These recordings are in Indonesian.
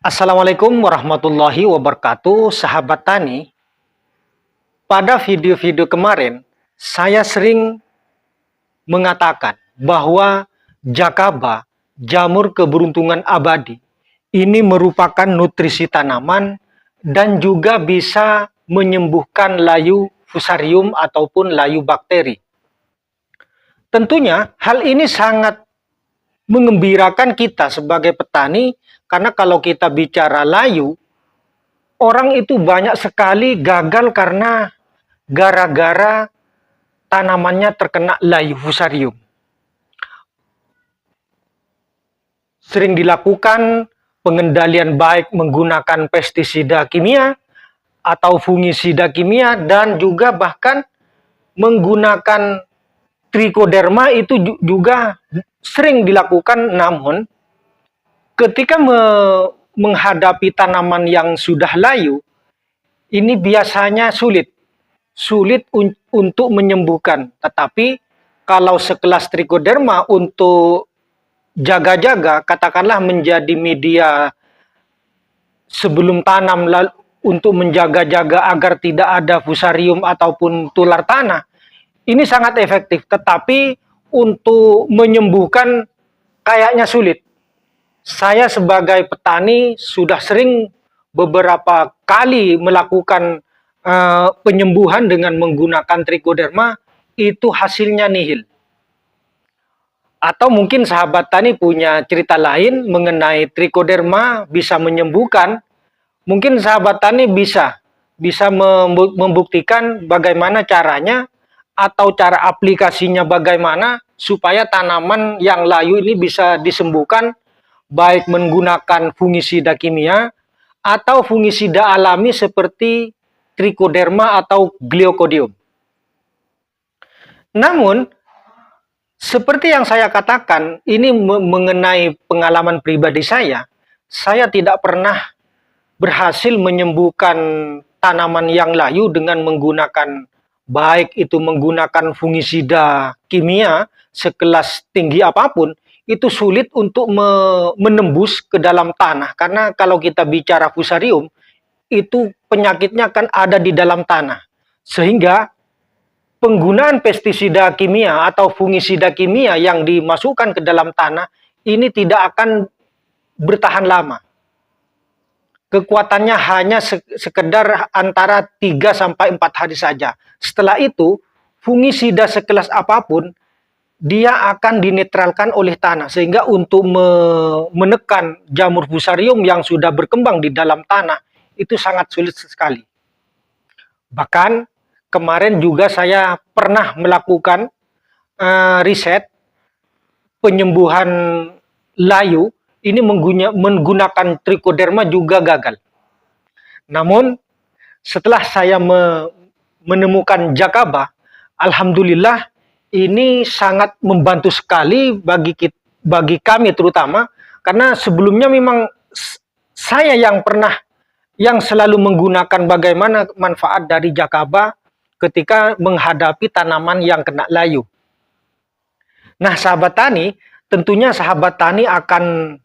Assalamualaikum warahmatullahi wabarakatuh, sahabat tani. Pada video-video kemarin, saya sering mengatakan bahwa Jakaba, jamur keberuntungan abadi, ini merupakan nutrisi tanaman dan juga bisa menyembuhkan layu fusarium ataupun layu bakteri. Tentunya hal ini sangat mengembirakan kita sebagai petani, karena kalau kita bicara layu, orang itu banyak sekali gagal karena gara-gara tanamannya terkena layu fusarium. Sering dilakukan pengendalian baik menggunakan pestisida kimia atau fungisida kimia, dan juga bahkan menggunakan trichoderma itu juga sering dilakukan. Namun ketika menghadapi tanaman yang sudah layu, ini biasanya sulit untuk menyembuhkan. Tetapi kalau sekelas trichoderma untuk jaga-jaga, katakanlah menjadi media sebelum tanam, untuk menjaga-jaga agar tidak ada fusarium ataupun tular tanah, ini sangat efektif. Tetapi untuk menyembuhkan kayaknya sulit. Saya sebagai petani sudah sering beberapa kali melakukan penyembuhan dengan menggunakan trichoderma, itu hasilnya nihil. Atau mungkin sahabat tani punya cerita lain mengenai trichoderma bisa menyembuhkan. Mungkin sahabat tani bisa membuktikan bagaimana caranya atau cara aplikasinya, bagaimana supaya tanaman yang layu ini bisa disembuhkan, baik menggunakan fungisida kimia atau fungisida alami seperti trichoderma atau gliocodium. Namun, seperti yang saya katakan, ini mengenai pengalaman pribadi saya tidak pernah berhasil menyembuhkan tanaman yang layu dengan menggunakan, baik itu menggunakan fungisida kimia sekelas tinggi apapun. Itu sulit untuk menembus ke dalam tanah, karena kalau kita bicara fusarium, itu penyakitnya kan ada di dalam tanah, sehingga penggunaan pestisida kimia atau fungisida kimia yang dimasukkan ke dalam tanah ini tidak akan bertahan lama. Kekuatannya hanya sekedar antara 3-4 hari saja. Setelah itu, fungisida sekelas apapun, dia akan dinetralkan oleh tanah, sehingga untuk menekan jamur fusarium yang sudah berkembang di dalam tanah itu sangat sulit sekali. Bahkan kemarin juga saya pernah melakukan riset penyembuhan layu, ini menggunakan trichoderma juga gagal. Namun setelah saya menemukan Jakaba, alhamdulillah ini sangat membantu sekali bagi kami terutama, karena sebelumnya memang saya yang selalu menggunakan bagaimana manfaat dari Jakaba ketika menghadapi tanaman yang kena layu. Nah, sahabat tani, tentunya sahabat tani akan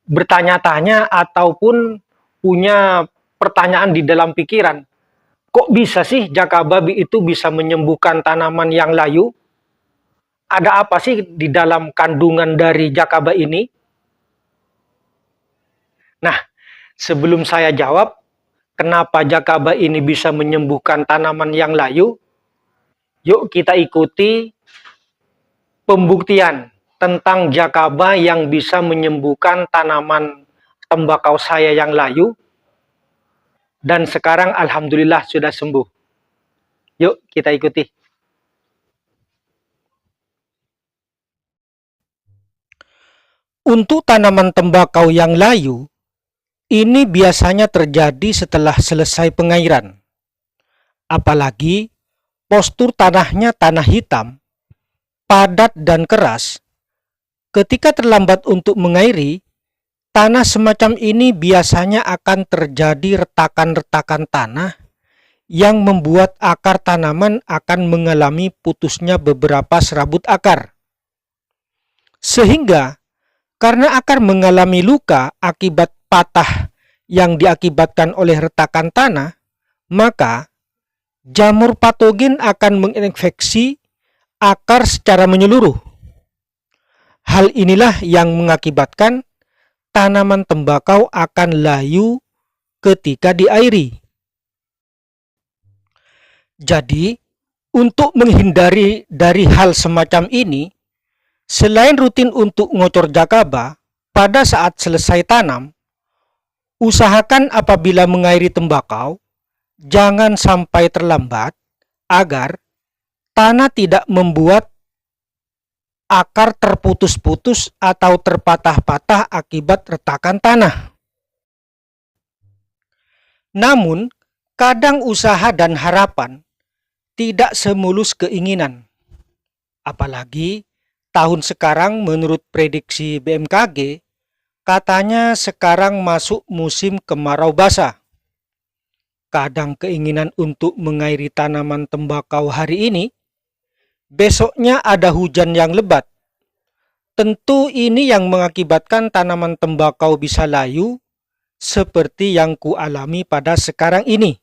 bertanya-tanya ataupun punya pertanyaan di dalam pikiran. Kok bisa sih Jakaba itu bisa menyembuhkan tanaman yang layu? Ada apa sih di dalam kandungan dari Jakaba ini? Nah, sebelum saya jawab, kenapa Jakaba ini bisa menyembuhkan tanaman yang layu? Yuk kita ikuti pembuktian tentang Jakaba yang bisa menyembuhkan tanaman tembakau saya yang layu. Dan sekarang alhamdulillah sudah sembuh. Yuk kita ikuti. Untuk tanaman tembakau yang layu, ini biasanya terjadi setelah selesai pengairan. Apalagi postur tanahnya tanah hitam, padat dan keras. Ketika terlambat untuk mengairi, tanah semacam ini biasanya akan terjadi retakan-retakan tanah yang membuat akar tanaman akan mengalami putusnya beberapa serabut akar. Sehingga karena akar mengalami luka akibat patah yang diakibatkan oleh retakan tanah, maka jamur patogen akan menginfeksi akar secara menyeluruh. Hal inilah yang mengakibatkan tanaman tembakau akan layu ketika diairi. Jadi, untuk menghindari dari hal semacam ini, selain rutin untuk ngocor jakaba pada saat selesai tanam, usahakan apabila mengairi tembakau, jangan sampai terlambat agar tanah tidak membuat akar terputus-putus atau terpatah-patah akibat retakan tanah. Namun, kadang usaha dan harapan tidak semulus keinginan. Apalagi tahun sekarang menurut prediksi BMKG, katanya sekarang masuk musim kemarau basah. Kadang keinginan untuk mengairi tanaman tembakau hari ini, besoknya ada hujan yang lebat. Tentu ini yang mengakibatkan tanaman tembakau bisa layu seperti yang kualami pada sekarang ini.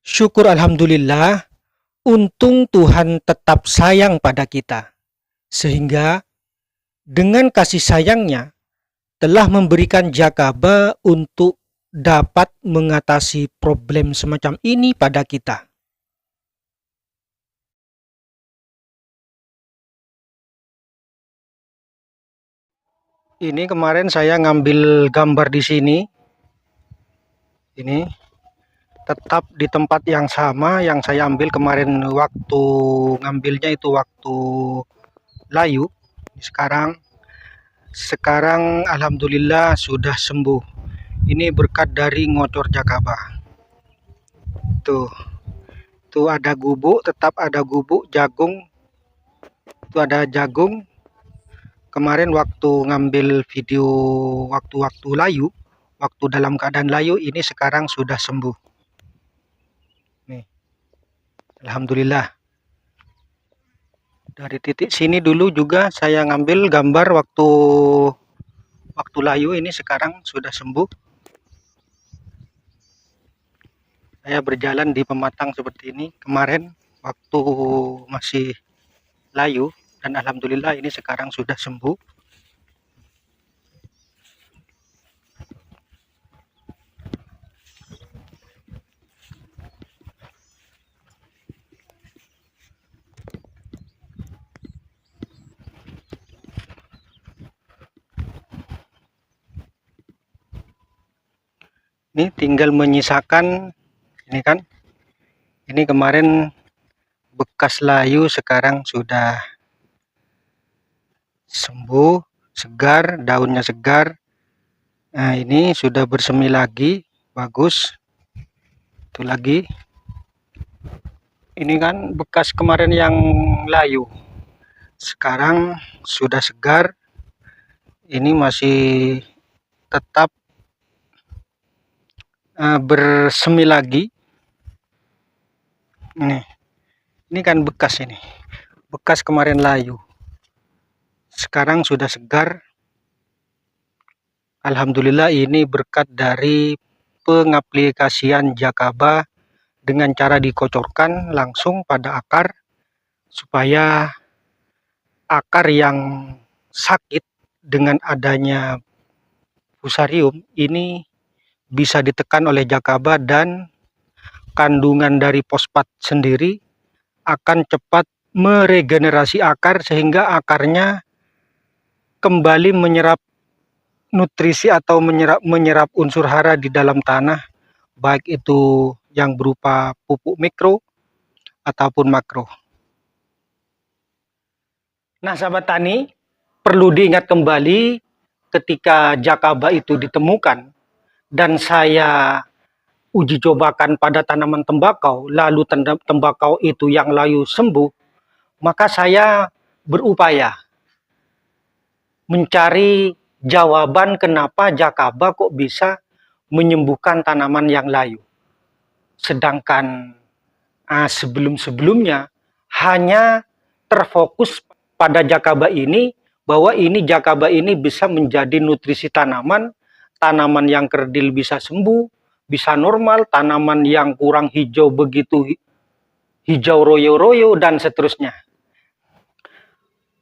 Syukur alhamdulillah, untung Tuhan tetap sayang pada kita, sehingga dengan kasih sayangnya telah memberikan jakaba untuk dapat mengatasi problem semacam ini pada kita. Ini kemarin saya ngambil gambar di sini. Ini tetap di tempat yang sama yang saya ambil kemarin waktu ngambilnya itu waktu layu. Sekarang alhamdulillah sudah sembuh. Ini berkat dari ngocor jakaba. Tuh ada gubuk, tetap ada gubuk jagung. Itu ada jagung. Kemarin waktu ngambil video waktu layu, waktu dalam keadaan layu, ini sekarang sudah sembuh. Nih, alhamdulillah. Dari titik sini dulu juga saya ngambil gambar waktu layu, ini sekarang sudah sembuh. Saya berjalan di pematang seperti ini kemarin waktu masih layu, dan alhamdulillah ini sekarang sudah sembuh. Ini tinggal menyisakan ini kan. Ini kemarin bekas layu, sekarang sudah sembuh, segar, daunnya segar. Nah, ini sudah bersemi lagi, bagus. Itu lagi. Ini kan bekas kemarin yang layu. Sekarang sudah segar. Ini masih tetap bersemi lagi. Ini kan bekas ini. Bekas kemarin layu. Sekarang sudah segar. Alhamdulillah ini berkat dari pengaplikasian jakaba dengan cara dikocorkan langsung pada akar, supaya akar yang sakit dengan adanya fusarium ini bisa ditekan oleh jakaba, dan kandungan dari fosfat sendiri akan cepat meregenerasi akar sehingga akarnya kembali menyerap nutrisi atau menyerap unsur hara di dalam tanah, baik itu yang berupa pupuk mikro ataupun makro. Nah, sahabat tani, perlu diingat kembali ketika jakaba itu ditemukan dan saya uji cobakan pada tanaman tembakau, lalu tembakau itu yang layu sembuh, maka saya berupaya mencari jawaban kenapa jakaba kok bisa menyembuhkan tanaman yang layu. Sedangkan sebelum-sebelumnya hanya terfokus pada jakaba ini bahwa ini jakaba ini bisa menjadi nutrisi tanaman, tanaman yang kerdil bisa sembuh, bisa normal, tanaman yang kurang hijau begitu hijau royo-royo, dan seterusnya.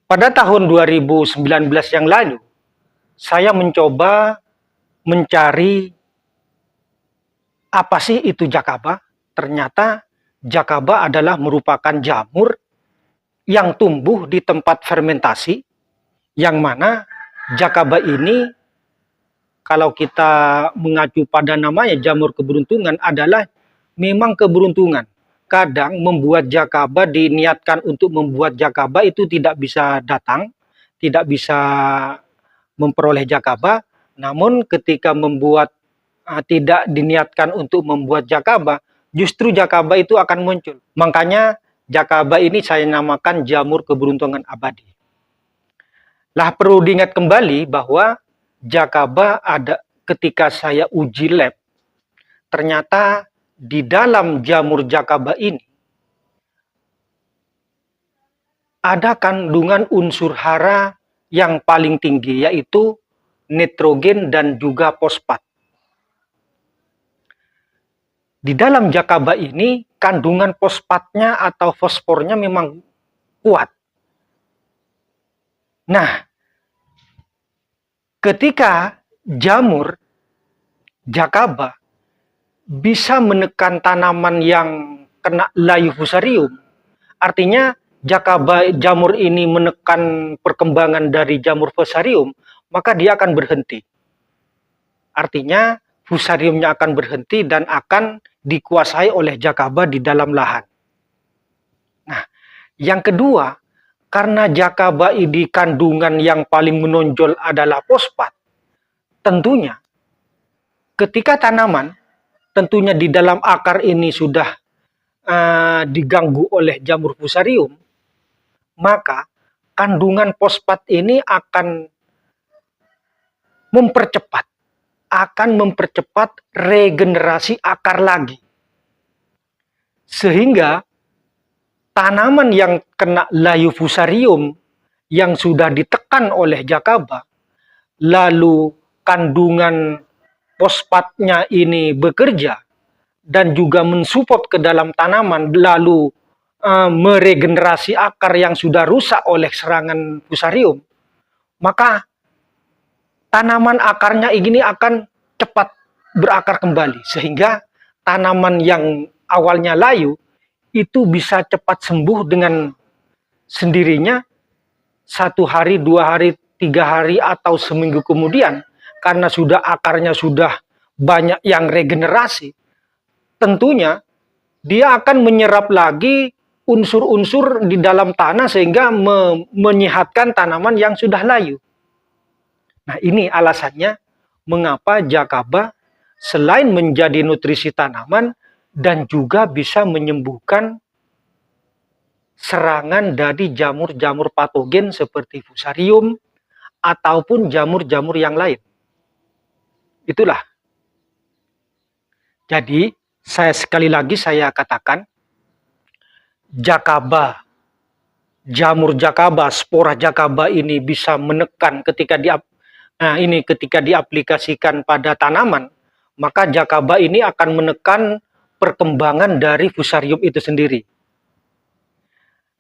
Pada tahun 2019 yang lalu, saya mencoba mencari apa sih itu jakaba. Ternyata jakaba adalah merupakan jamur yang tumbuh di tempat fermentasi, yang mana jakaba ini, kalau kita mengacu pada namanya jamur keberuntungan, adalah memang keberuntungan. Kadang membuat jakaba, diniatkan untuk membuat jakaba itu tidak bisa datang, tidak bisa memperoleh jakaba, namun ketika membuat tidak diniatkan untuk membuat jakaba, justru jakaba itu akan muncul. Makanya jakaba ini saya namakan jamur keberuntungan abadi. Lah, perlu diingat kembali bahwa jakaba ada ketika saya uji lab, ternyata di dalam jamur jakaba ini ada kandungan unsur hara yang paling tinggi, yaitu nitrogen dan juga fosfat. Di dalam jakaba ini kandungan fosfatnya atau fosfornya memang kuat. Nah, ketika jamur jakaba bisa menekan tanaman yang kena layu fusarium, artinya jamur ini menekan perkembangan dari jamur fusarium, maka dia akan berhenti. Artinya fusariumnya akan berhenti dan akan dikuasai oleh jakaba di dalam lahan. Nah, yang kedua, karena jakaba ini kandungan yang paling menonjol adalah fosfat, tentunya ketika tanaman, tentunya di dalam akar ini sudah diganggu oleh jamur fusarium, maka kandungan fosfat ini akan mempercepat regenerasi akar lagi. Sehingga tanaman yang kena layu fusarium yang sudah ditekan oleh jakaba, lalu kandungan fosfatnya ini bekerja dan juga mensupport ke dalam tanaman, lalu meregenerasi akar yang sudah rusak oleh serangan fusarium, maka tanaman akarnya ini akan cepat berakar kembali, sehingga tanaman yang awalnya layu itu bisa cepat sembuh dengan sendirinya 1 hari, 2 hari, 3 hari, atau seminggu kemudian, karena akarnya sudah banyak yang regenerasi. Tentunya dia akan menyerap lagi unsur-unsur di dalam tanah sehingga menyehatkan tanaman yang sudah layu. Nah, ini alasannya mengapa jakaba selain menjadi nutrisi tanaman dan juga bisa menyembuhkan serangan dari jamur-jamur patogen seperti fusarium ataupun jamur-jamur yang lain. Itulah. Jadi, sekali lagi saya katakan, jakaba, jamur jakaba, spora jakaba ini bisa menekan ketika diaplikasikan pada tanaman, maka jakaba ini akan menekan perkembangan dari fusarium itu sendiri.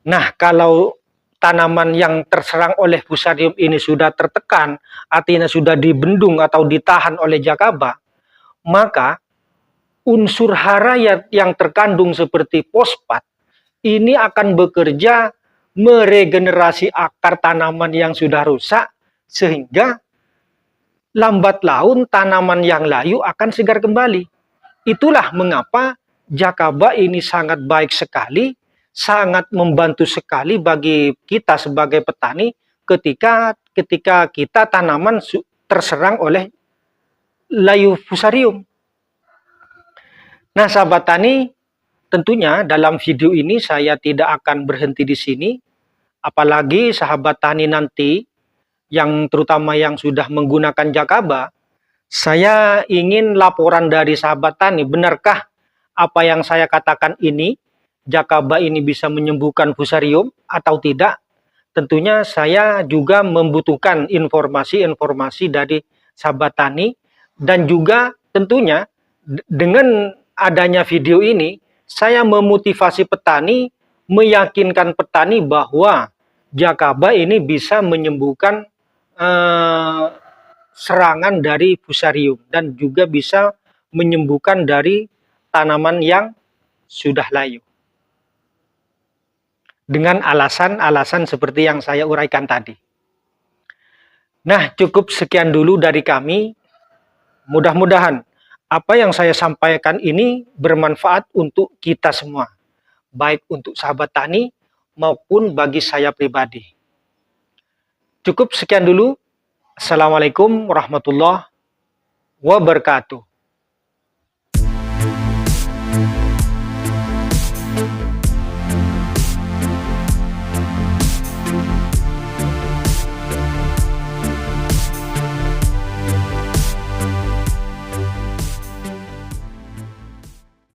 Nah, kalau tanaman yang terserang oleh fusarium ini sudah tertekan, artinya sudah dibendung atau ditahan oleh jakaba, maka unsur hara yang terkandung seperti fosfat ini akan bekerja meregenerasi akar tanaman yang sudah rusak, sehingga lambat laun tanaman yang layu akan segar kembali. Itulah mengapa jakaba ini sangat baik sekali, sangat membantu sekali bagi kita sebagai petani ketika kita tanaman terserang oleh layu fusarium. Nah, sahabat tani, tentunya dalam video ini saya tidak akan berhenti di sini. Apalagi sahabat tani nanti, yang terutama yang sudah menggunakan jakaba, saya ingin laporan dari sahabat tani, benarkah apa yang saya katakan ini, jakaba ini bisa menyembuhkan fusarium atau tidak? tentunya saya juga membutuhkan informasi-informasi dari sahabat tani, dan juga tentunya dengan adanya video ini saya memotivasi petani, meyakinkan petani bahwa Jakaba ini bisa menyembuhkan serangan dari fusarium dan juga bisa menyembuhkan dari tanaman yang sudah layu. Dengan alasan-alasan seperti yang saya uraikan tadi. Nah, cukup sekian dulu dari kami. Mudah-mudahan apa yang saya sampaikan ini bermanfaat untuk kita semua, baik untuk sahabat tani maupun bagi saya pribadi. Cukup sekian dulu. Assalamualaikum warahmatullahi wabarakatuh.